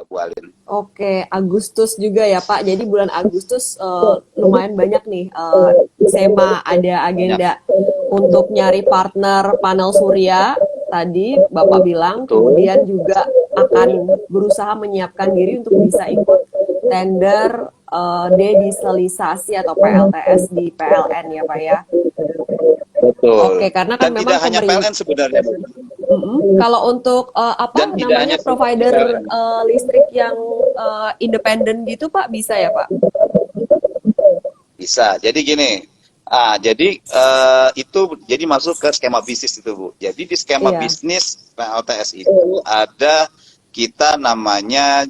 Bu Alin. Oke, Agustus juga ya Pak. Jadi bulan Agustus lumayan banyak nih SEMA ada Banyak. agenda untuk nyari partner panel surya. Tadi Bapak bilang, Betul. kemudian juga akan berusaha menyiapkan diri untuk bisa ikut tender dedieselisasi atau PLTS di PLN ya Pak ya. Oke, Betul. karena kan Dan memang tidak hanya pemerintah. PLN sebenarnya. Kalau untuk Dan apa tidak hanya namanya provider PLN. listrik yang independen gitu Pak, bisa ya Pak? Bisa. Jadi gini, jadi itu jadi masuk ke skema bisnis itu Bu. Jadi di skema Iya. bisnis PLTS itu ada kita namanya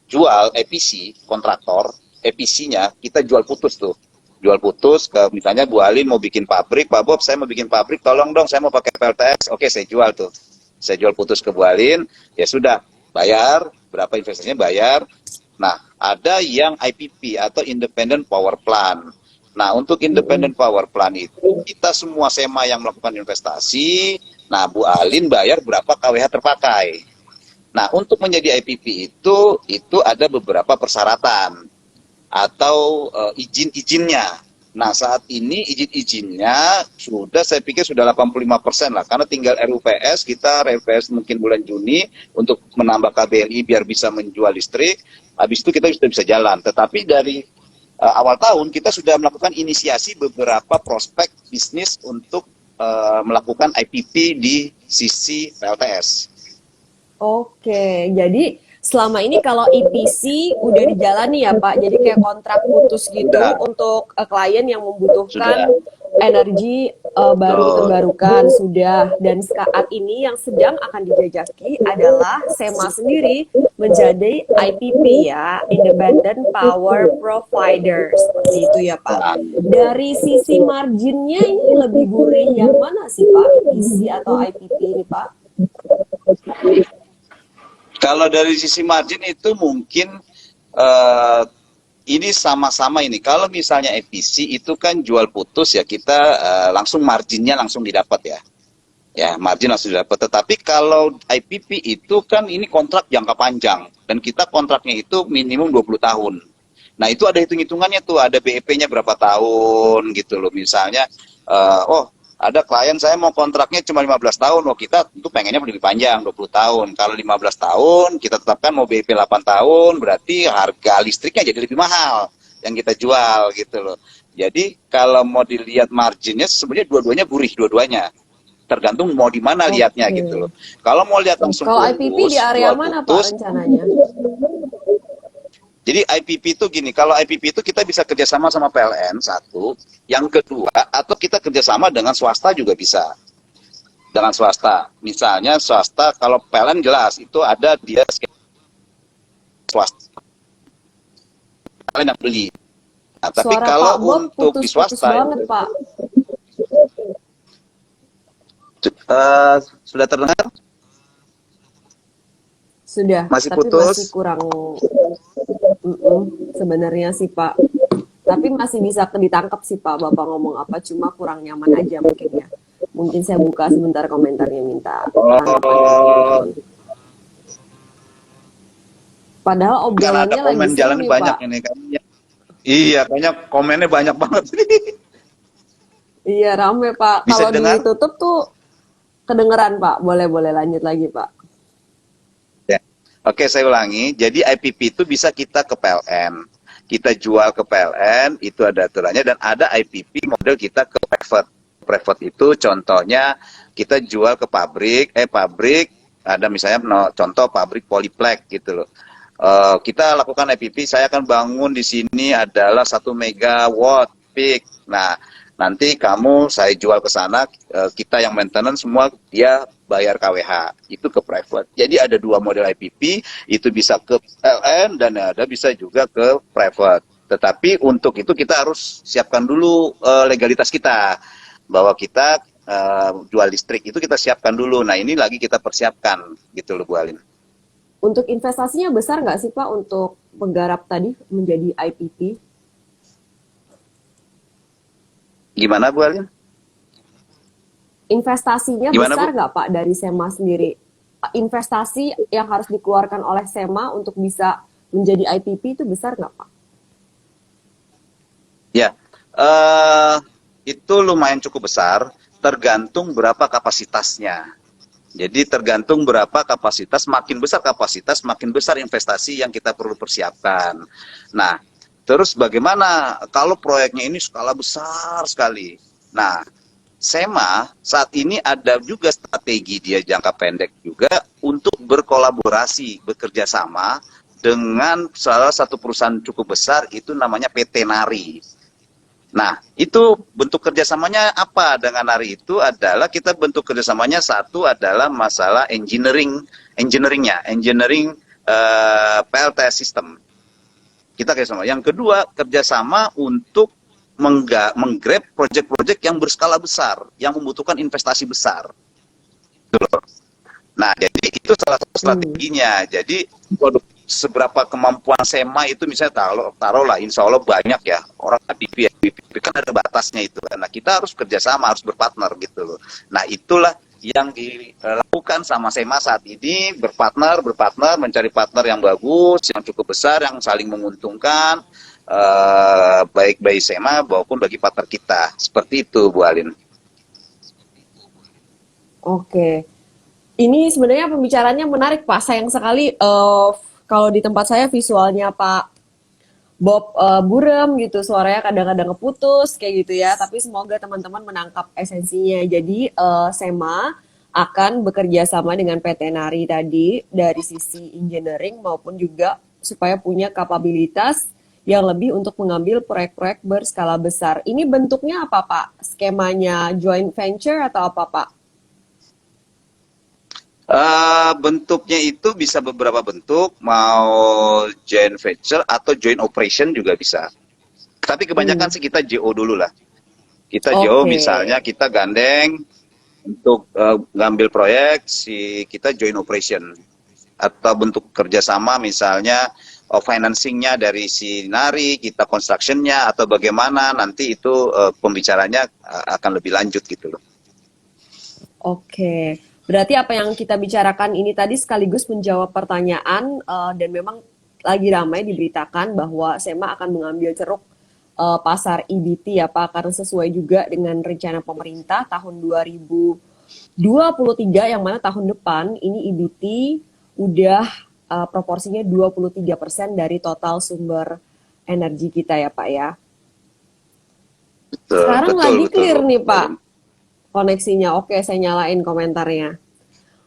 jual EPC kontraktor, EPC-nya kita jual putus tuh. Jual putus ke misalnya Bu Alin mau bikin pabrik, Pak Bob saya mau bikin pabrik, tolong dong saya mau pakai PLTS. Oke, saya jual tuh. Saya jual putus ke Bu Alin, ya sudah, bayar, berapa investasinya bayar. Nah, ada yang IPP atau Independent Power Plant. Nah, untuk Independent Power Plant itu kita semua SEMA yang melakukan investasi, nah Bu Alin bayar berapa KWH terpakai. Nah, untuk menjadi IPP itu ada beberapa persyaratan atau izin-izinnya. Nah, saat ini izin-izinnya saya pikir sudah 85% lah, karena tinggal RUPS, kita RUPS mungkin bulan Juni untuk menambah KBLI biar bisa menjual listrik, habis itu kita sudah bisa jalan. Tetapi dari awal tahun kita sudah melakukan inisiasi beberapa prospek bisnis untuk melakukan IPP di sisi PLTS. Oke, jadi selama ini kalau EPC udah dijalani ya Pak, jadi kayak kontrak putus gitu Sudah, untuk klien yang membutuhkan sudah. energi baru Betul. terbarukan sudah, dan saat ini yang sedang akan dijajaki adalah SEMA sendiri menjadi IPP ya, Independent Power Provider, seperti itu ya Pak. Nah, Dari sisi marginnya ini lebih gurih yang mana sih Pak, EPC atau IPP ini Pak? kalau dari sisi margin itu mungkin eh, ini sama-sama ini. Kalau misalnya EPC itu kan jual putus ya kita langsung marginnya langsung didapat ya. Ya, margin langsung didapat. Tetapi kalau IPP itu kan ini kontrak jangka panjang dan kita kontraknya itu minimum 20 tahun. Nah, itu ada hitung-hitungannya tuh, ada BEP-nya berapa tahun gitu loh. Misalnya ada klien saya mau kontraknya cuma 15 tahun, kita tentu pengennya lebih panjang, 20 tahun. Kalau 15 tahun, kita tetapkan mau BEP 8 tahun, berarti harga listriknya jadi lebih mahal yang kita jual gitu loh. Jadi kalau mau dilihat marginnya sebenarnya dua-duanya gurih, dua-duanya. Tergantung mau di mana lihatnya gitu Oke. loh. Kalau mau lihat langsung Kalau IPP di putus, area jual mana Pak putus. rencananya? Jadi IPP itu gini, kalau IPP itu kita bisa kerjasama sama PLN satu, yang kedua atau kita kerjasama dengan swasta juga bisa. Dengan swasta, misalnya swasta kalau PLN jelas itu ada dia swasta PLN yang beli. Nah, tapi Suara Pak kalau Bob untuk di putus-putus swasta banget Pak. sudah terdengar Sudah, masih tapi masih putus. kurang sebenarnya sih Pak. Tapi masih bisa ditangkap sih Pak, Bapak ngomong apa, cuma kurang nyaman aja mungkin ya. Mungkin saya buka sebentar komentarnya, minta tanggapan dari Oh, teman-teman. Padahal kan ada obrolannya lagi komen seru jalan nih banyak Pak. ini kan. Iya, kayaknya komennya banyak banget. Iya rame Pak. Bisa Kalau didengar? ditutup tuh kedengeran Pak. Boleh lanjut lagi Pak. Ya. Oke, saya ulangi. Jadi IPP itu bisa kita ke PLN. Kita jual ke PLN, itu ada aturannya, dan ada IPP model kita ke private. Private itu contohnya kita jual ke pabrik, ada misalnya contoh pabrik Polyplek gitu loh. Kita lakukan IPP, saya akan bangun di sini adalah 1 megawatt peak. Nah, nanti saya jual ke sana, kita yang maintenance semua, dia bayar KWH, itu ke private. Jadi ada dua model IPP, itu bisa ke PLN dan ada bisa juga ke private. Tetapi untuk itu kita harus siapkan dulu legalitas kita, bahwa kita jual listrik itu kita siapkan dulu. Nah, ini lagi kita persiapkan gitu loh Bu Alin. Untuk investasinya besar nggak sih Pak untuk penggarap tadi menjadi IPP? Gimana Bu Alin? Investasinya Gimana besar Bu? nggak Pak dari SEMA sendiri? investasi yang harus dikeluarkan oleh SEMA untuk bisa menjadi IPP itu besar nggak Pak? Ya, itu lumayan cukup besar, tergantung berapa kapasitasnya. Jadi tergantung berapa kapasitas, makin besar investasi yang kita perlu persiapkan. Nah, terus bagaimana kalau proyeknya ini skala besar sekali? Nah, SEMA saat ini ada juga strategi dia jangka pendek juga untuk berkolaborasi, bekerja sama dengan salah satu perusahaan cukup besar, itu namanya PT Nari. Nah, itu bentuk kerjasamanya apa dengan Nari itu adalah kita bentuk kerjasamanya, satu adalah masalah engineering PLTS system. Kita kerjasama. Yang kedua, kerjasama untuk menggrab proyek-proyek yang berskala besar, yang membutuhkan investasi besar. Nah, jadi itu salah satu strateginya. Jadi seberapa kemampuan SEMA itu, misalnya taruhlah insya Allah banyak ya orang IPP kan ada batasnya itu. Nah, kita harus kerjasama, harus berpartner gitu loh. Nah, itulah yang dilakukan sama SEMA saat ini, berpartner, mencari partner yang bagus, yang cukup besar, yang saling menguntungkan, baik bagi SEMA maupun bagi partner kita. Seperti itu, Bu Alin. Oke. Ini sebenarnya pembicaraannya menarik Pak. Sayang sekali kalau di tempat saya visualnya Pak Bob burem gitu, suaranya kadang-kadang ngeputus kayak gitu ya. Tapi semoga teman-teman menangkap esensinya. Jadi SEMA akan bekerja sama dengan PT Nari tadi dari sisi engineering maupun juga supaya punya kapabilitas yang lebih untuk mengambil proyek-proyek berskala besar. Ini bentuknya apa Pak? Skemanya joint venture atau apa Pak? Bentuknya itu bisa beberapa bentuk, mau joint venture atau joint operation juga bisa. Tapi kebanyakan sih kita JO dulu lah. Kita JO, misalnya kita gandeng untuk ngambil proyek, kita joint operation. Atau bentuk kerjasama misalnya financingnya dari si Nari, kita constructionnya, atau bagaimana, nanti itu pembicaranya akan lebih lanjut gitu loh. Oke. Berarti apa yang kita bicarakan ini tadi sekaligus menjawab pertanyaan dan memang lagi ramai diberitakan bahwa SEMA akan mengambil ceruk pasar EBT ya Pak, karena sesuai juga dengan rencana pemerintah tahun 2023 yang mana tahun depan ini EBT udah proporsinya 23% dari total sumber energi kita ya Pak ya. Sekarang lagi clear nih Pak koneksinya. Oke, saya nyalain komentarnya.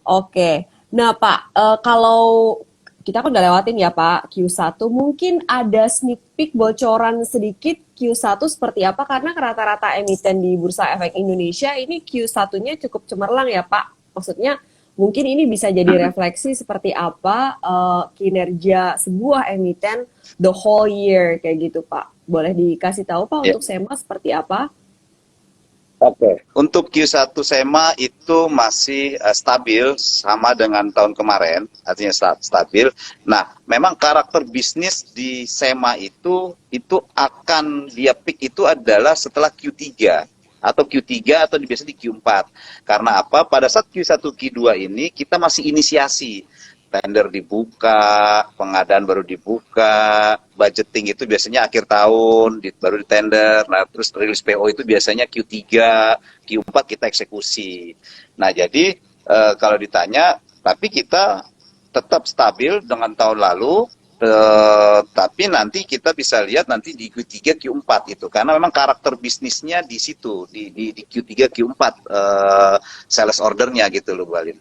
Oke, nah Pak, kalau kita kan udah lewatin ya Pak Q1, mungkin ada sneak peek bocoran sedikit Q1 seperti apa, karena rata-rata emiten di Bursa Efek Indonesia ini Q1-nya cukup cemerlang ya Pak. Maksudnya mungkin ini bisa jadi refleksi seperti apa kinerja sebuah emiten the whole year kayak gitu Pak. Boleh dikasih tahu Pak untuk SEMA seperti apa? Oke. Untuk Q1 SEMA itu masih stabil sama dengan tahun kemarin, artinya stabil. Nah, memang karakter bisnis di SEMA itu akan dia peak itu adalah setelah Q3 atau Q3 atau biasanya di Q4. Karena apa? Pada saat Q1 Q2 ini kita masih inisiasi. Tender dibuka, pengadaan baru dibuka, budgeting itu biasanya akhir tahun, baru di tender, nah terus rilis PO itu biasanya Q3, Q4 kita eksekusi. Nah jadi kalau ditanya, tapi kita tetap stabil dengan tahun lalu, tapi nanti kita bisa lihat nanti di Q3, Q4 itu, karena memang karakter bisnisnya di situ, di Q3, Q4 sales ordernya gitu loh, Bu Alin.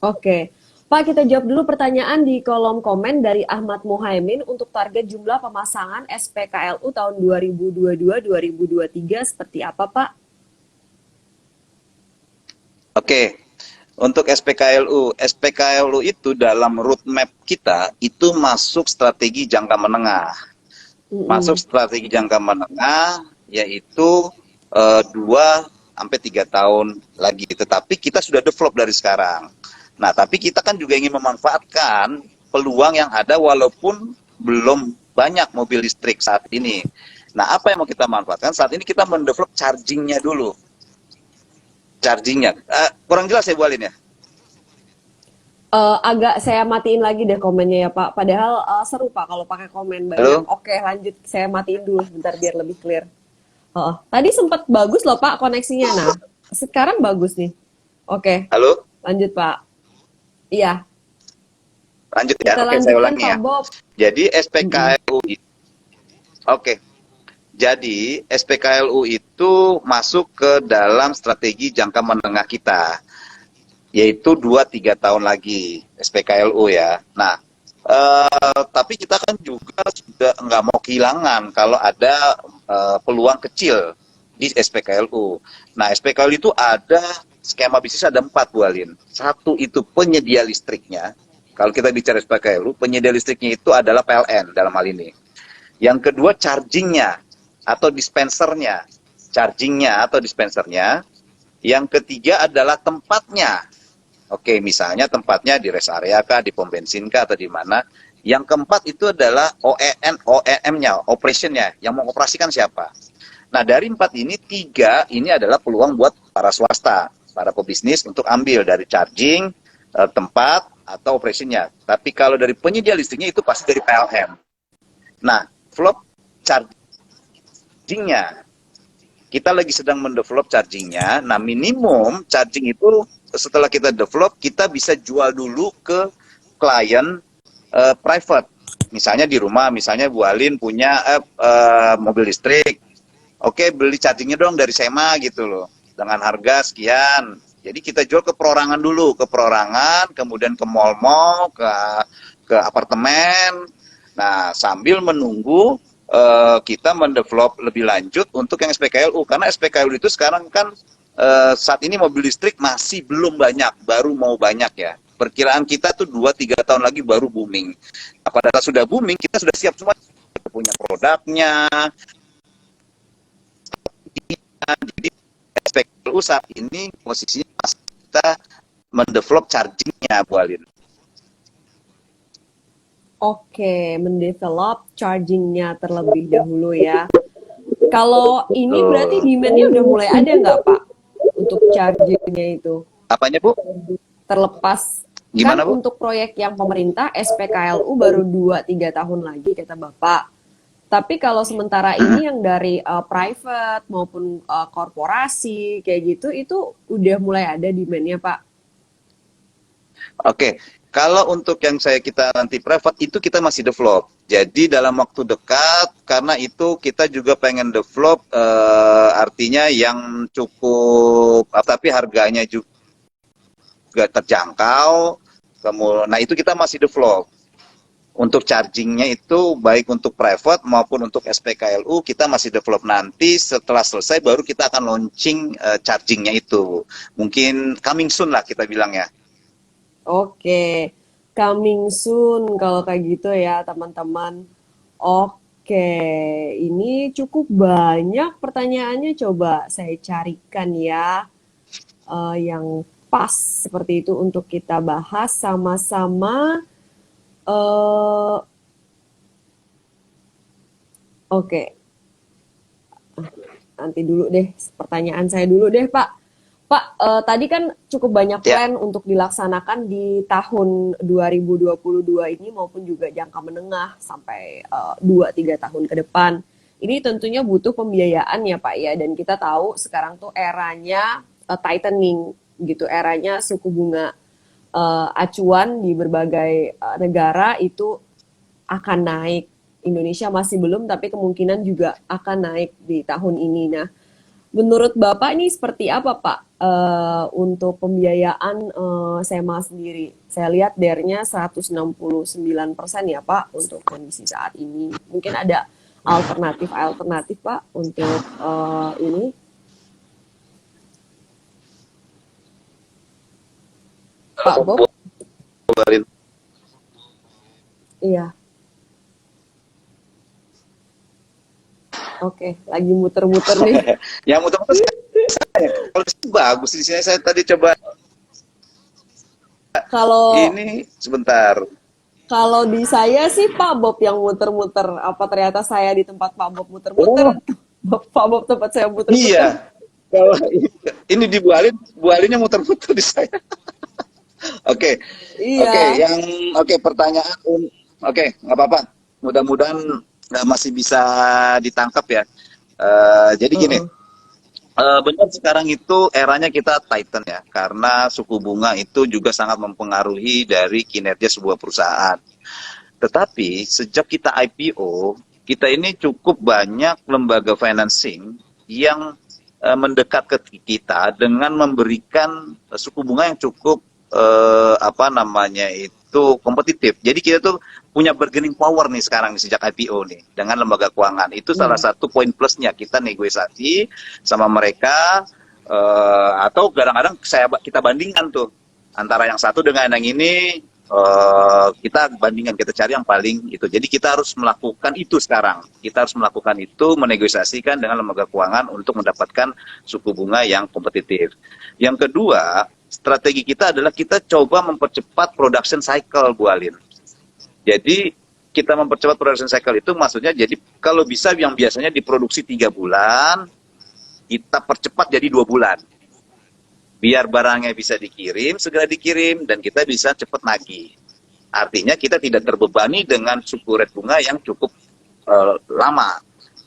Oke. Pak, kita jawab dulu pertanyaan di kolom komen dari Ahmad Muhaimin untuk target jumlah pemasangan SPKLU tahun 2022-2023 seperti apa, Pak? Oke, untuk SPKLU itu dalam roadmap kita itu masuk strategi jangka menengah. Masuk strategi jangka menengah yaitu 2-3 tahun lagi. Tetapi kita sudah develop dari sekarang. Nah, tapi kita kan juga ingin memanfaatkan peluang yang ada walaupun belum banyak mobil listrik saat ini. Nah, apa yang mau kita manfaatkan? Saat ini kita mendevelop chargingnya dulu. Chargingnya. Kurang jelas ya, Bu Alin ya? Agak saya matiin lagi deh komennya ya Pak. Padahal seru Pak kalau pakai komen banyak. Halo? Oke, lanjut. Saya matiin dulu sebentar biar lebih clear. Tadi sempat bagus loh Pak koneksinya. Nah, sekarang bagus nih. Oke, Halo? lanjut Pak. Iya, Lanjut ya. kita Oke, saya lanjutkan ulangi Pak ya. Bob. Jadi Mm-mm. SPKLU Oke. Jadi SPKLU itu masuk ke dalam strategi jangka menengah kita, yaitu 2-3 tahun lagi SPKLU ya. Nah, tapi kita kan juga sudah nggak mau kehilangan kalau ada peluang kecil di SPKLU. Nah, SPKLU itu ada skema bisnis ada 4, Bu Alin. Satu itu penyedia listriknya. Kalau kita bicara SPKLU, penyedia listriknya itu adalah PLN dalam hal ini. Yang kedua chargingnya atau dispensernya, chargingnya atau dispensernya. Yang ketiga adalah tempatnya. Oke, misalnya tempatnya di rest area kah, di pom bensin kah, atau di mana. Yang keempat itu adalah OEM-nya, operationnya, yang mengoperasikan siapa. Nah, dari 4 ini, 3 ini adalah peluang buat para swasta, para pebisnis untuk ambil dari charging, tempat, atau operationnya. Tapi kalau dari penyedia listriknya itu pasti dari PLN. Nah, develop chargingnya. Kita lagi sedang mendevelop chargingnya. Nah, minimum charging itu setelah kita develop, kita bisa jual dulu ke klien private. Misalnya di rumah, misalnya Bu Alin punya mobil listrik. Oke, beli chargingnya dong dari SEMA gitu loh. Dengan harga sekian. Jadi kita jual ke perorangan dulu, ke perorangan, kemudian ke mall-mall, ke apartemen. Nah, sambil menunggu kita mendevelop lebih lanjut untuk yang SPKLU. Karena SPKLU itu sekarang kan saat ini mobil listrik masih belum banyak, baru mau banyak ya. Perkiraan kita tuh 2-3 tahun lagi baru booming. Nah, pada saat sudah booming, kita sudah siap semua. Kita punya produknya. Jadi SPKLU saat ini posisinya masih kita mendevelop chargingnya, Bu Alin. Oke, mendevelop chargingnya terlebih dahulu ya. Kalau ini berarti Betul. demand-nya udah mulai ada nggak Pak untuk chargingnya itu? Apanya, Bu? Terlepas kan Gimana, Bu? untuk proyek yang pemerintah SPKLU baru 2-3 tahun lagi kata Bapak. Tapi kalau sementara ini yang dari private maupun korporasi kayak gitu itu udah mulai ada demand-nya Pak. Oke, kalau untuk yang kita nanti private itu kita masih develop. Jadi dalam waktu dekat, karena itu kita juga pengen develop, artinya yang cukup, tapi harganya juga terjangkau. Kemudian, nah itu kita masih develop. Untuk chargingnya itu baik untuk private maupun untuk SPKLU kita masih develop, nanti setelah selesai baru kita akan launching chargingnya itu. Mungkin coming soon lah kita bilang ya. Oke, coming soon kalau kayak gitu ya teman-teman. Oke, ini cukup banyak pertanyaannya. Coba saya carikan ya yang pas seperti itu untuk kita bahas sama-sama. Eh, oke, nanti dulu deh pertanyaan saya dulu deh Pak. Pak, tadi kan cukup banyak Ya. plan untuk dilaksanakan di tahun 2022 ini maupun juga jangka menengah sampai 2-3 tahun ke depan. Ini tentunya butuh pembiayaan ya Pak ya, dan kita tahu sekarang tuh eranya tightening gitu, eranya suku bunga acuan di berbagai negara itu akan naik. Indonesia masih belum, tapi kemungkinan juga akan naik di tahun ini. Nah, menurut Bapak ini seperti apa Pak untuk pembiayaan SEMA sendiri? Saya lihat DER-nya 169% ya Pak untuk kondisi saat ini. Mungkin ada alternatif Pak untuk ini? Pak Bob? Iya. Oke, lagi muter-muter nih. Yang muter-muter saya. Kalau bagus di sini saya tadi coba Kalau ini sebentar. Kalau di saya sih Pak Bob yang muter-muter. Apa ternyata saya di tempat Pak Bob muter-muter? Oh, Pak Bob tempat saya muter-muter. iya. Kalau ini di Bu Alinnya muter-muter di saya. Oke, oke, Iya. yang oke pertanyaan, oke, nggak apa-apa. Mudah-mudahan masih bisa ditangkap ya. Jadi gini, Heeh. benar sekarang itu eranya kita tighten ya, karena suku bunga itu juga sangat mempengaruhi dari kinerja sebuah perusahaan. Tetapi sejak kita IPO, kita ini cukup banyak lembaga financing yang mendekat ke kita dengan memberikan suku bunga yang cukup apa namanya itu kompetitif. Jadi kita tuh punya bargaining power nih sekarang nih, sejak IPO nih dengan lembaga keuangan. Itu salah Iya. satu poin plusnya, kita negosiasi sama mereka, atau kadang-kadang kita bandingkan tuh antara yang satu dengan yang ini, kita bandingkan, kita cari yang paling itu. Jadi kita harus melakukan itu sekarang. Kita harus melakukan itu, menegosiasikan dengan lembaga keuangan untuk mendapatkan suku bunga yang kompetitif. Yang kedua, strategi kita adalah kita coba mempercepat production cycle, Bu Alin. Jadi kita mempercepat production cycle itu maksudnya, jadi kalau bisa yang biasanya diproduksi 3 bulan, kita percepat jadi 2 bulan. Biar barangnya bisa dikirim, segera dikirim, dan kita bisa cepat nagih. Artinya kita tidak terbebani dengan suku rate bunga yang cukup lama.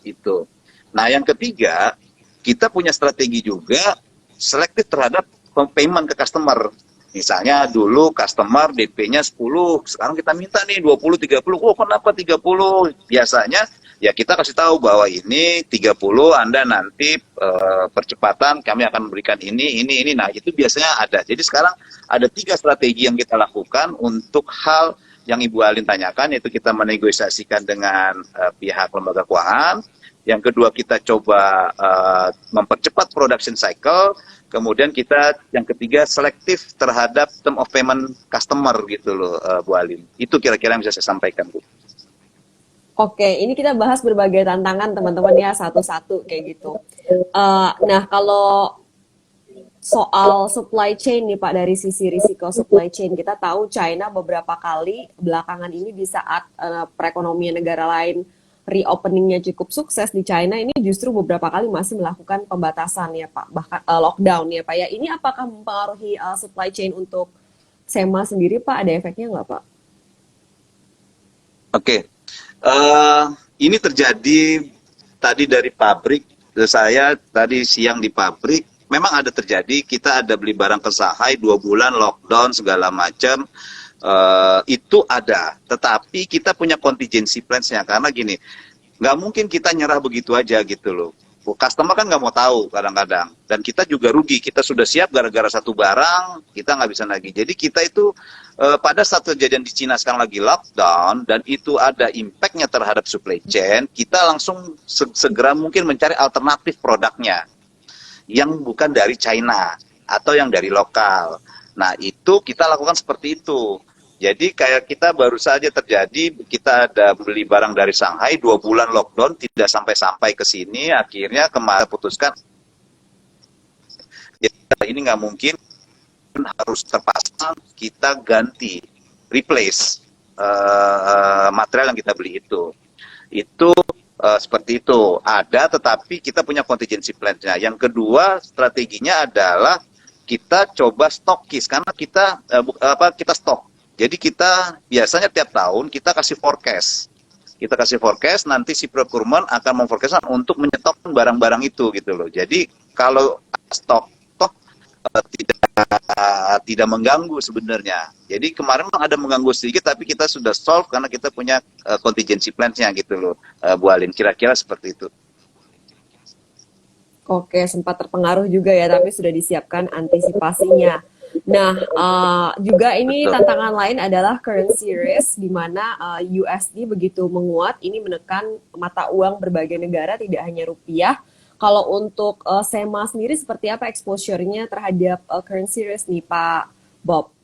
Itu. Nah, yang ketiga, kita punya strategi juga selektif terhadap payment ke customer. Misalnya dulu customer DP-nya 10, sekarang kita minta nih 20, 30. Oh, kenapa 30? Biasanya ya kita kasih tahu bahwa ini 30, Anda nanti percepatan kami akan memberikan ini. Nah, itu biasanya ada. Jadi sekarang ada 3 strategi yang kita lakukan untuk hal yang Ibu Alin tanyakan, yaitu kita menegosiasikan dengan pihak lembaga keuangan. Yang kedua, kita coba mempercepat production cycle. Kemudian kita yang ketiga selektif terhadap term of payment customer gitu loh, Bu Alin. Itu kira-kira yang bisa saya sampaikan, Bu. Oke, ini kita bahas berbagai tantangan teman-teman ya satu-satu kayak gitu. Nah, kalau soal supply chain nih Pak, dari sisi risiko supply chain, kita tahu China beberapa kali belakangan ini di saat perekonomian negara lain reopeningnya cukup sukses, di China ini justru beberapa kali masih melakukan pembatasan ya Pak, bahkan lockdown ya Pak ya. Ini apakah mempengaruhi supply chain untuk SEMA sendiri Pak? Ada efeknya nggak Pak? Oke, ini terjadi tadi dari pabrik. Saya tadi siang di pabrik, memang ada terjadi. Kita ada beli barang ke Shanghai 2 bulan lockdown segala macam. Itu ada, tetapi kita punya contingency plans-nya, karena gini, nggak mungkin kita nyerah begitu aja gitu loh. Customer kan nggak mau tahu kadang-kadang, dan kita juga rugi. Kita sudah siap gara-gara satu barang, kita nggak bisa lagi. Jadi kita itu pada saat kejadian di Cina sekarang lagi lockdown, dan itu ada impact-nya terhadap supply chain, kita langsung segera mungkin mencari alternatif produknya yang bukan dari China atau yang dari lokal. Nah, itu kita lakukan seperti itu. Jadi kayak kita baru saja terjadi, kita ada beli barang dari Shanghai 2 bulan lockdown, tidak sampai-sampai ke sini, akhirnya kemarin putuskan ya, ini nggak mungkin, harus terpasang, kita ganti, replace material yang kita beli itu. Itu seperti itu ada, tetapi kita punya contingency plan-nya. Yang kedua strateginya adalah kita coba stokis, karena kita kita stok. Jadi kita biasanya tiap tahun kita kasih forecast. Kita kasih forecast, nanti si procurement akan memforecast untuk menyetokkan barang-barang itu gitu loh. Jadi kalau stok toh tidak tidak mengganggu sebenarnya. Jadi kemarin memang ada mengganggu sedikit, tapi kita sudah solve karena kita punya contingency plan-nya gitu loh, Bu Alin. Kira-kira seperti itu. Oke, sempat terpengaruh juga ya, tapi sudah disiapkan antisipasinya. Nah, juga ini Betul. tantangan lain adalah currency risk, di mana USD begitu menguat, ini menekan mata uang berbagai negara, tidak hanya rupiah. Kalau untuk SEMA sendiri, seperti apa exposure-nya terhadap currency risk nih, Pak Bob?